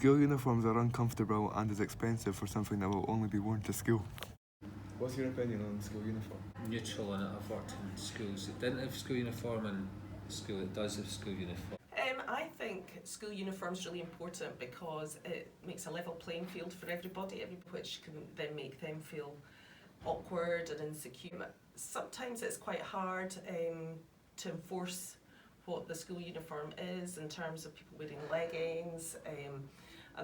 School uniforms are uncomfortable and is expensive for something that will only be worn to school. What's your opinion on school uniform? Neutral in it. I've worked in schools. It didn't have school uniform in school. It does have school uniform. I think school uniform is really important because it makes a level playing field for everybody, which can then make them feel awkward and insecure. Sometimes it's quite hard to enforce what the school uniform is in terms of people wearing leggings and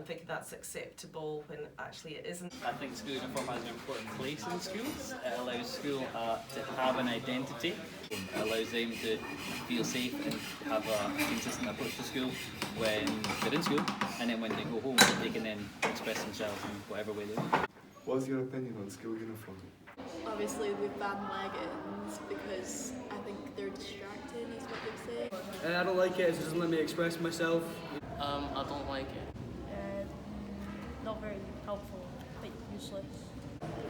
thinking that's acceptable when actually it isn't. I think school uniform has an important place in schools. It allows school to have an identity. It allows them to feel safe and have a consistent approach to school when they're in school, and then when they go home they can then express themselves in whatever way they want. What's your opinion on school uniform? Obviously we ban leggings because I think they're distracting is what they say. I don't like it, it doesn't let me express myself. I don't like it. Not very helpful, quite useless.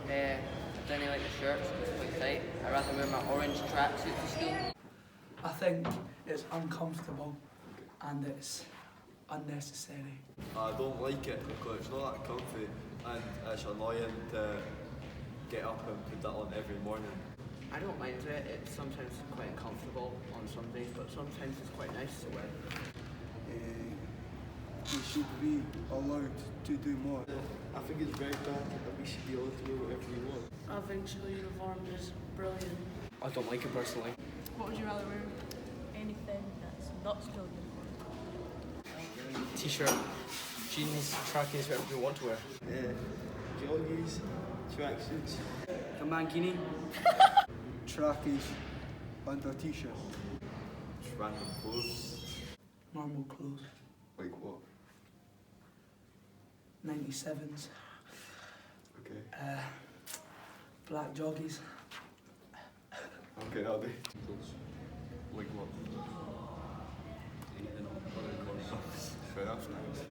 I don't really like the shirts because it's quite tight. I'd rather wear my orange tracksuit to school. I think it's uncomfortable and it's unnecessary. I don't like it because it's not that comfy and it's annoying to get up and put that on every morning. I don't mind it. It's sometimes quite uncomfortable on some days, but sometimes it's quite nice to wear. We should be allowed to do more. I think it's very bad that we should be able to wear whatever we want. I think school uniform is brilliant. I don't like it personally. What would you rather wear? Anything that's not school uniform. T-shirt, jeans, trackies, whatever you want to wear. Joggies, tracksuits. A mankini. Trackies under t-shirt. Just random clothes. Normal clothes. Like what? 97s. Okay. Black joggies. Okay, that'll do. Like what?